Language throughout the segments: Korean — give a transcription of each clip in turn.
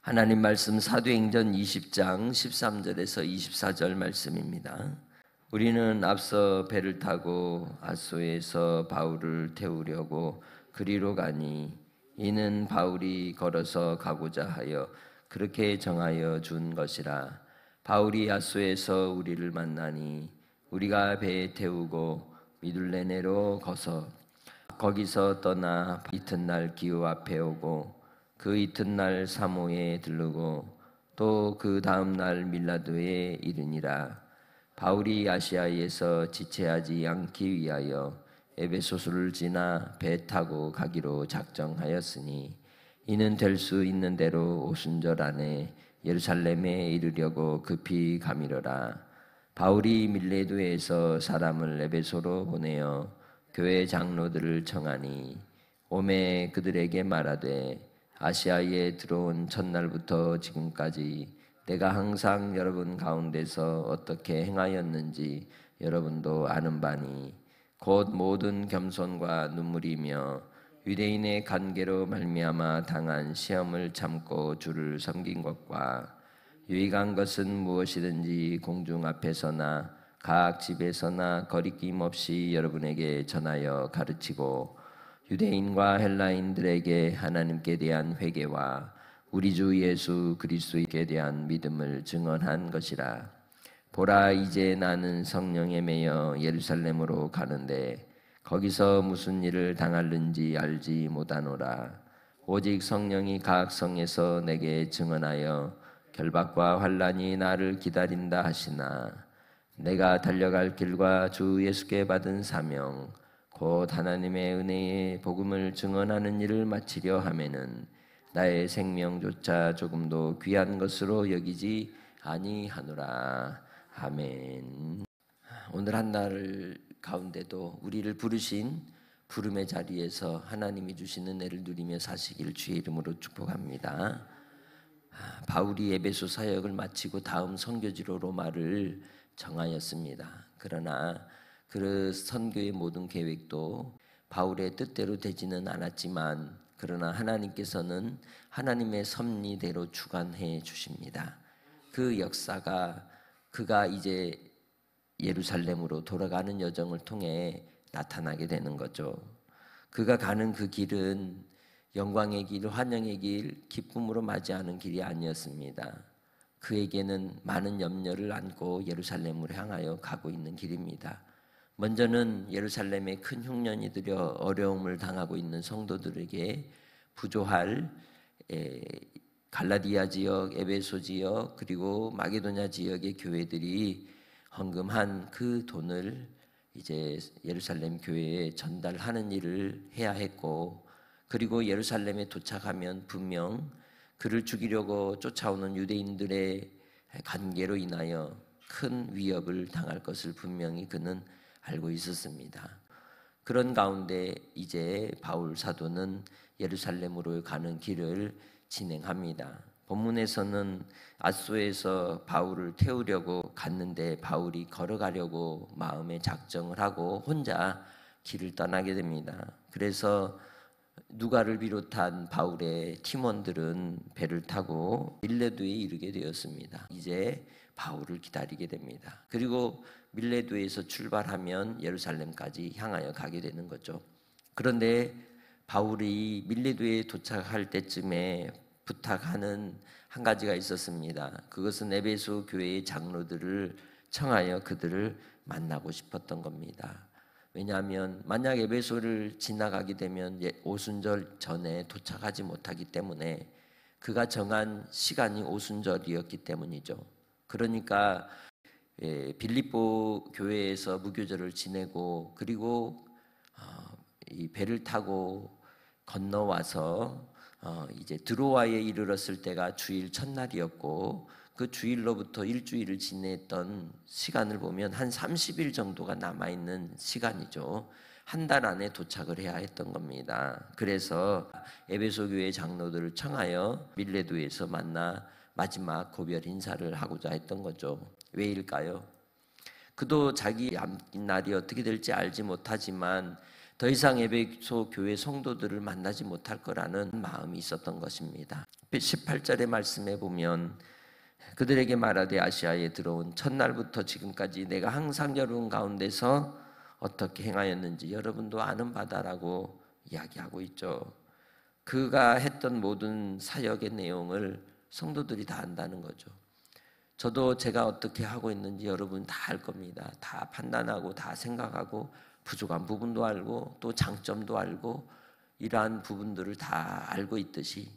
하나님 말씀 사도행전 20장 13절에서 24절 말씀입니다. 우리는 앞서 배를 타고 아소에서 바울을 태우려고 그리로 가니 이는 바울이 걸어서 가고자 하여 그렇게 정하여 준 것이라. 바울이 아소에서 우리를 만나니 우리가 배에 태우고 미둘레네로 거서 거기서 떠나 이튿날 기후 앞에 오고 그 이튿날 사모에 들르고 또 그 다음날 밀라도에 이르니라. 바울이 아시아에서 지체하지 않기 위하여 에베소서를 지나 배 타고 가기로 작정하였으니 이는 될 수 있는 대로 오순절 안에 예루살렘에 이르려고 급히 가미러라. 바울이 밀레도에서 사람을 에베소로 보내어 교회 장로들을 청하니 오매 그들에게 말하되 아시아에 들어온 첫날부터 지금까지 내가 항상 여러분 가운데서 어떻게 행하였는지 여러분도 아는 바니 곧 모든 겸손과 눈물이며 유대인의 관계로 말미암아 당한 시험을 참고 주를 섬긴 것과 유익한 것은 무엇이든지 공중 앞에서나 각 집에서나 거리낌 없이 여러분에게 전하여 가르치고 유대인과 헬라인들에게 하나님께 대한 회개와 우리 주 예수 그리스도께 대한 믿음을 증언한 것이라. 보라, 이제 나는 성령에 매여 예루살렘으로 가는데 거기서 무슨 일을 당할는지 알지 못하노라. 오직 성령이 각 성에서 내게 증언하여 결박과 환난이 나를 기다린다 하시나 내가 달려갈 길과 주 예수께 받은 사명 곧 하나님의 은혜의 복음을 증언하는 일을 마치려 하면은 나의 생명조차 조금도 귀한 것으로 여기지 아니하노라. 아멘. 오늘 한날 가운데도 우리를 부르신 부름의 자리에서 하나님이 주시는 은혜를 누리며 사시기를 주의 이름으로 축복합니다. 바울이 에베소 사역을 마치고 다음 선교지로 로마를 정하였습니다. 그러나 그 선교의 모든 계획도 바울의 뜻대로 되지는 않았지만 그러나 하나님께서는 하나님의 섭리대로 주관해 주십니다. 그 역사가 그가 이제 예루살렘으로 돌아가는 여정을 통해 나타나게 되는 거죠. 그가 가는 그 길은 영광의 길, 환영의 길, 기쁨으로 맞이하는 길이 아니었습니다. 그에게는 많은 염려를 안고 예루살렘으로 향하여 가고 있는 길입니다. 먼저는 예루살렘에 큰 흉년이 들여 어려움을 당하고 있는 성도들에게 부조할 갈라디아 지역, 에베소 지역 그리고 마게도냐 지역의 교회들이 헌금한 그 돈을 이제 예루살렘 교회에 전달하는 일을 해야 했고, 그리고 예루살렘에 도착하면 분명 그를 죽이려고 쫓아오는 유대인들의 관계로 인하여 큰 위협을 당할 것을 분명히 그는 알고 있었습니다. 그런 가운데 이제 바울 사도는 예루살렘으로 가는 길을 진행합니다. 본문에서는 아소에서 바울을 태우려고 갔는데 바울이 걸어가려고 마음에 작정을 하고 혼자 길을 떠나게 됩니다. 그래서 누가를 비롯한 바울의 팀원들은 배를 타고 밀레도에 이르게 되었습니다. 이제 바울을 기다리게 됩니다. 그리고 밀레도에서 출발하면 예루살렘까지 향하여 가게 되는 거죠. 그런데 바울이 밀레도에 도착할 때쯤에 부탁하는 한 가지가 있었습니다. 그것은 에베소 교회의 장로들을 청하여 그들을 만나고 싶었던 겁니다. 왜냐하면 만약 에베소를 지나가게 되면 오순절 전에 도착하지 못하기 때문에 그가 정한 시간이 오순절이었기 때문이죠. 그러니까 빌립보 교회에서 무교절을 지내고 그리고 이 배를 타고 건너와서 이제 드로아에 이르렀을 때가 주일 첫날이었고 그 주일로부터 일주일을 지냈던 시간을 보면 한 30일 정도가 남아있는 시간이죠. 한 달 안에 도착을 해야 했던 겁니다. 그래서 에베소 교회 장로들을 청하여 밀레도에서 만나 마지막 고별 인사를 하고자 했던 거죠. 왜일까요? 그도 자기 남긴 날이 어떻게 될지 알지 못하지만 더 이상 에베소 교회 성도들을 만나지 못할 거라는 마음이 있었던 것입니다. 18절의 말씀에 보면 그들에게 말하되 아시아에 들어온 첫날부터 지금까지 내가 항상 여러분 가운데서 어떻게 행하였는지 여러분도 아는 바다라고 이야기하고 있죠. 그가 했던 모든 사역의 내용을 성도들이 다 안다는 거죠. 저도 제가 어떻게 하고 있는지 여러분 다 알 겁니다. 다 판단하고 다 생각하고 부족한 부분도 알고 또 장점도 알고 이러한 부분들을 다 알고 있듯이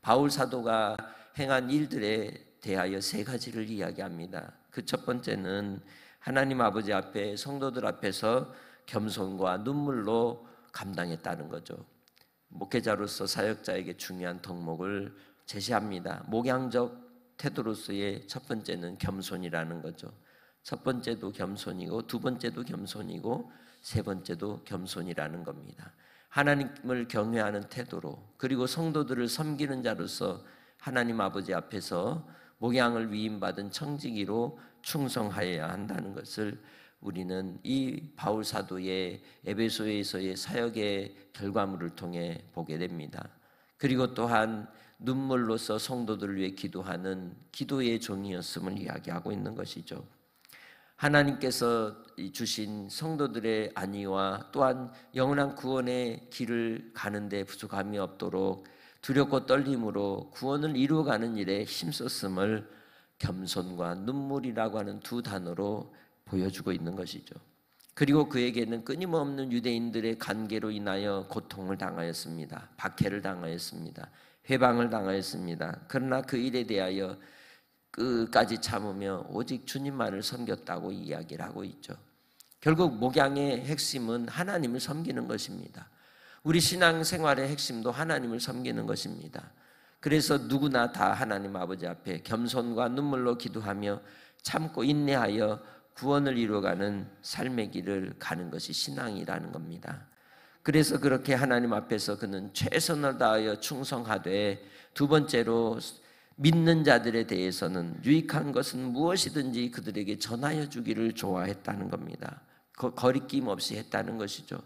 바울 사도가 행한 일들에 대하여 세 가지를 이야기합니다. 그 첫 번째는 하나님 아버지 앞에 성도들 앞에서 겸손과 눈물로 감당했다는 거죠. 목회자로서 사역자에게 중요한 덕목을 제시합니다. 목양적 태도로서의 첫 번째는 겸손이라는 거죠. 첫 번째도 겸손이고 두 번째도 겸손이고 세 번째도 겸손이라는 겁니다. 하나님을 경외하는 태도로 그리고 성도들을 섬기는 자로서 하나님 아버지 앞에서 목양을 위임받은 청지기로 충성하여야 한다는 것을 우리는 이 바울 사도의 에베소에서의 사역의 결과물을 통해 보게 됩니다. 그리고 또한 눈물로써 성도들을 위해 기도하는 기도의 종이었음을 이야기하고 있는 것이죠. 하나님께서 주신 성도들의 안위와 또한 영원한 구원의 길을 가는데 부족함이 없도록 두렵고 떨림으로 구원을 이루어가는 일에 힘썼음을 겸손과 눈물이라고 하는 두 단어로 보여주고 있는 것이죠. 그리고 그에게는 끊임없는 유대인들의 관계로 인하여 고통을 당하였습니다. 박해를 당하였습니다. 회방을 당하였습니다. 그러나 그 일에 대하여 끝까지 참으며 오직 주님만을 섬겼다고 이야기를 하고 있죠. 결국 목양의 핵심은 하나님을 섬기는 것입니다. 우리 신앙생활의 핵심도 하나님을 섬기는 것입니다. 그래서 누구나 다 하나님 아버지 앞에 겸손과 눈물로 기도하며 참고 인내하여 구원을 이루어가는 삶의 길을 가는 것이 신앙이라는 겁니다. 그래서 그렇게 하나님 앞에서 그는 최선을 다하여 충성하되 두 번째로 믿는 자들에 대해서는 유익한 것은 무엇이든지 그들에게 전하여 주기를 좋아했다는 겁니다. 거리낌 없이 했다는 것이죠.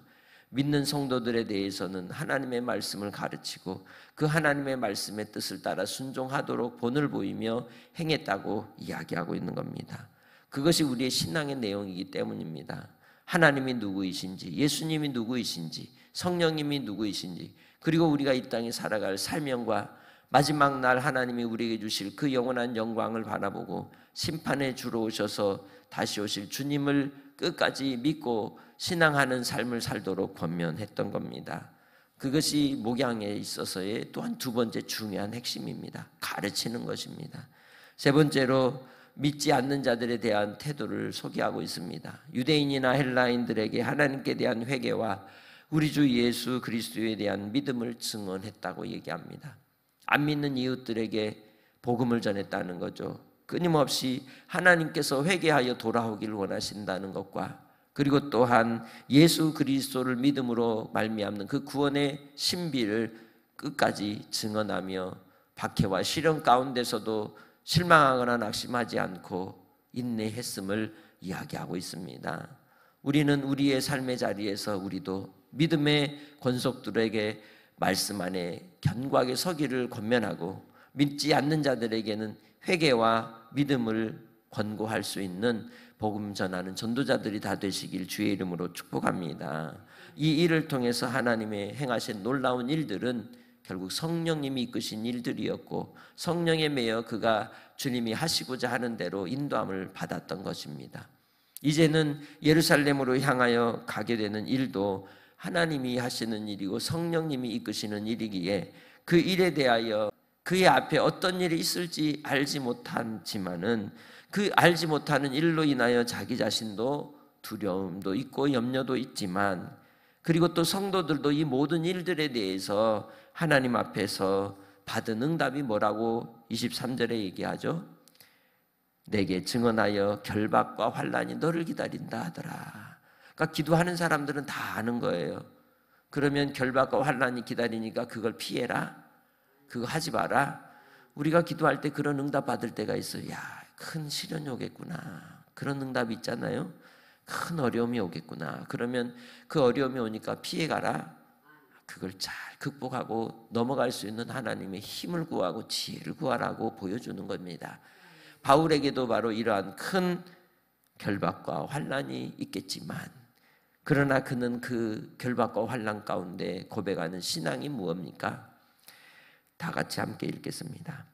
믿는 성도들에 대해서는 하나님의 말씀을 가르치고 그 하나님의 말씀의 뜻을 따라 순종하도록 본을 보이며 행했다고 이야기하고 있는 겁니다. 그것이 우리의 신앙의 내용이기 때문입니다. 하나님이 누구이신지, 예수님이 누구이신지, 성령님이 누구이신지, 그리고 우리가 이 땅에 살아갈 사명과 마지막 날 하나님이 우리에게 주실 그 영원한 영광을 바라보고 심판에 주러 오셔서 다시 오실 주님을 끝까지 믿고 신앙하는 삶을 살도록 권면했던 겁니다. 그것이 목양에 있어서의 또한 두 번째 중요한 핵심입니다. 가르치는 것입니다. 세 번째로 믿지 않는 자들에 대한 태도를 소개하고 있습니다. 유대인이나 헬라인들에게 하나님께 대한 회개와 우리 주 예수 그리스도에 대한 믿음을 증언했다고 얘기합니다. 안 믿는 이웃들에게 복음을 전했다는 거죠. 끊임없이 하나님께서 회개하여 돌아오기를 원하신다는 것과 그리고 또한 예수 그리스도를 믿음으로 말미암는 그 구원의 신비를 끝까지 증언하며 박해와 시련 가운데서도 실망하거나 낙심하지 않고 인내했음을 이야기하고 있습니다. 우리는 우리의 삶의 자리에서 우리도 믿음의 권속들에게 말씀 안에 견고하게 서기를 권면하고 믿지 않는 자들에게는 회개와 믿음을 권고할 수 있는 복음 전하는 전도자들이 다 되시길 주의 이름으로 축복합니다. 이 일을 통해서 하나님의 행하신 놀라운 일들은 결국 성령님이 이끄신 일들이었고 성령에 매여 그가 주님이 하시고자 하는 대로 인도함을 받았던 것입니다. 이제는 예루살렘으로 향하여 가게 되는 일도 하나님이 하시는 일이고 성령님이 이끄시는 일이기에 그 일에 대하여 그의 앞에 어떤 일이 있을지 알지 못하지만은 그 알지 못하는 일로 인하여 자기 자신도 두려움도 있고 염려도 있지만 그리고 또 성도들도 이 모든 일들에 대해서 하나님 앞에서 받은 응답이 뭐라고 23절에 얘기하죠? 내게 증언하여 결박과 환난이 너를 기다린다 하더라. 그러니까 기도하는 사람들은 다 아는 거예요. 그러면 결박과 환난이 기다리니까 그걸 피해라? 그거 하지 마라? 우리가 기도할 때 그런 응답 받을 때가 있어요. 야, 큰 시련이 오겠구나. 그런 응답이 있잖아요. 큰 어려움이 오겠구나. 그러면 그 어려움이 오니까 피해가라? 그걸 잘 극복하고 넘어갈 수 있는 하나님의 힘을 구하고 지혜를 구하라고 보여주는 겁니다. 바울에게도 바로 이러한 큰 결박과 환난이 있겠지만, 그러나 그는 그 결박과 환난 가운데 고백하는 신앙이 무엇입니까? 다 같이 함께 읽겠습니다.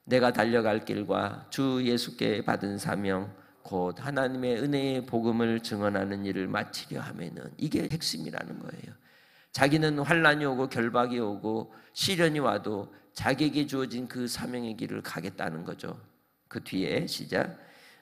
내가 달려갈 길과 주 예수께 받은 사명 곧 하나님의 은혜의 복음을 증언하는 일을 마치려 하면은, 이게 핵심이라는 거예요. 자기는 환난이 오고 결박이 오고 시련이 와도 자기에게 주어진 그 사명의 길을 가겠다는 거죠. 그 뒤에 시작.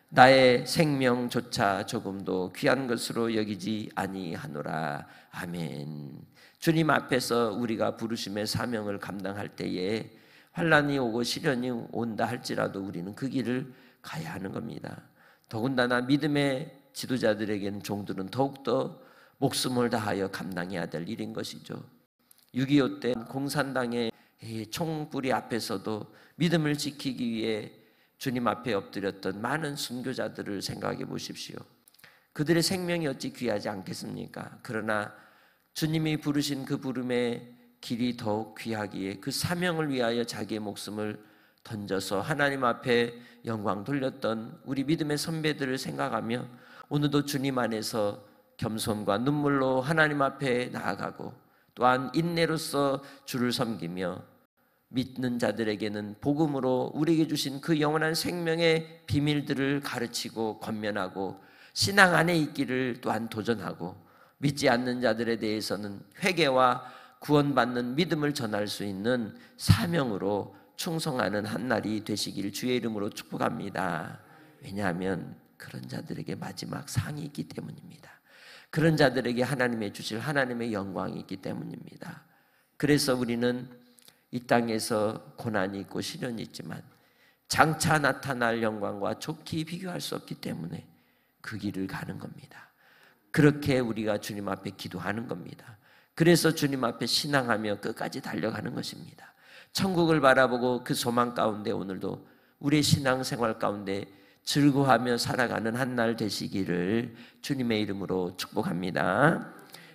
나의 생명조차 조금도 귀한 것으로 여기지 아니하노라. 아멘. 주님 앞에서 우리가 부르심의 사명을 감당할 때에 환난이 오고 시련이 온다 할지라도 우리는 그 길을 가야 하는 겁니다. 더군다나 믿음의 지도자들에게는, 종들은 더욱더 목숨을 다하여 감당해야 될 일인 것이죠. 6.25 때 공산당의 총불이 앞에서도 믿음을 지키기 위해 주님 앞에 엎드렸던 많은 순교자들을 생각해 보십시오. 그들의 생명이 어찌 귀하지 않겠습니까? 그러나 주님이 부르신 그 부름의 길이 더욱 귀하기에 그 사명을 위하여 자기의 목숨을 던져서 하나님 앞에 영광 돌렸던 우리 믿음의 선배들을 생각하며 오늘도 주님 안에서 겸손과 눈물로 하나님 앞에 나아가고, 또한 인내로서 주를 섬기며 믿는 자들에게는 복음으로 우리에게 주신 그 영원한 생명의 비밀들을 가르치고 권면하고, 신앙 안에 있기를 또한 도전하고, 믿지 않는 자들에 대해서는 회개와 구원받는 믿음을 전할 수 있는 사명으로 충성하는 한 날이 되시길 주의 이름으로 축복합니다. 왜냐하면 그런 자들에게 마지막 상이 있기 때문입니다. 그런 자들에게 하나님의 주실 하나님의 영광이 있기 때문입니다. 그래서 우리는 이 땅에서 고난이 있고 시련이 있지만 장차 나타날 영광과 좋게 비교할 수 없기 때문에 그 길을 가는 겁니다. 그렇게 우리가 주님 앞에 기도하는 겁니다. 그래서 주님 앞에 신앙하며 끝까지 달려가는 것입니다. 천국을 바라보고 그 소망 가운데 오늘도 우리의 신앙생활 가운데 즐거워하며 살아가는 한 날 되시기를 주님의 이름으로 축복합니다.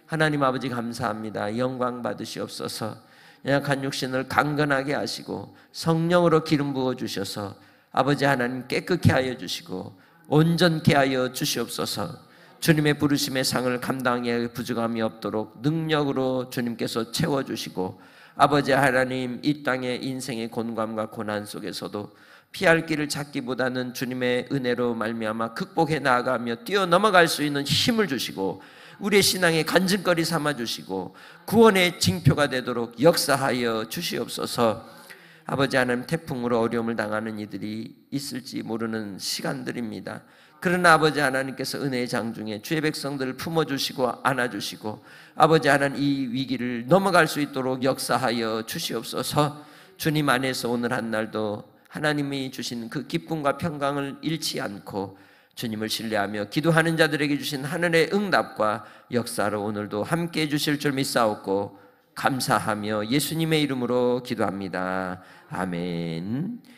하나님 아버지 감사합니다. 영광 받으시옵소서. 연약한 육신을 강건하게 하시고 성령으로 기름 부어 주셔서 아버지 하나님 깨끗게 하여 주시고 온전케 하여 주시옵소서. 주님의 부르심의 상을 감당해 부족함이 없도록 능력으로 주님께서 채워주시고, 아버지 하나님 이 땅의 인생의 곤감과 고난 속에서도 피할 길을 찾기보다는 주님의 은혜로 말미암아 극복해 나아가며 뛰어넘어갈 수 있는 힘을 주시고, 우리의 신앙의 간증거리 삼아주시고 구원의 징표가 되도록 역사하여 주시옵소서. 아버지 하나님, 태풍으로 어려움을 당하는 이들이 있을지 모르는 시간들입니다. 그러나 아버지 하나님께서 은혜의 장중에 주의 백성들을 품어주시고 안아주시고 아버지 하나님 이 위기를 넘어갈 수 있도록 역사하여 주시옵소서. 주님 안에서 오늘 한 날도 하나님이 주신 그 기쁨과 평강을 잃지 않고 주님을 신뢰하며 기도하는 자들에게 주신 하늘의 응답과 역사로 오늘도 함께 해주실 줄 믿사옵고 감사하며 예수님의 이름으로 기도합니다. 아멘.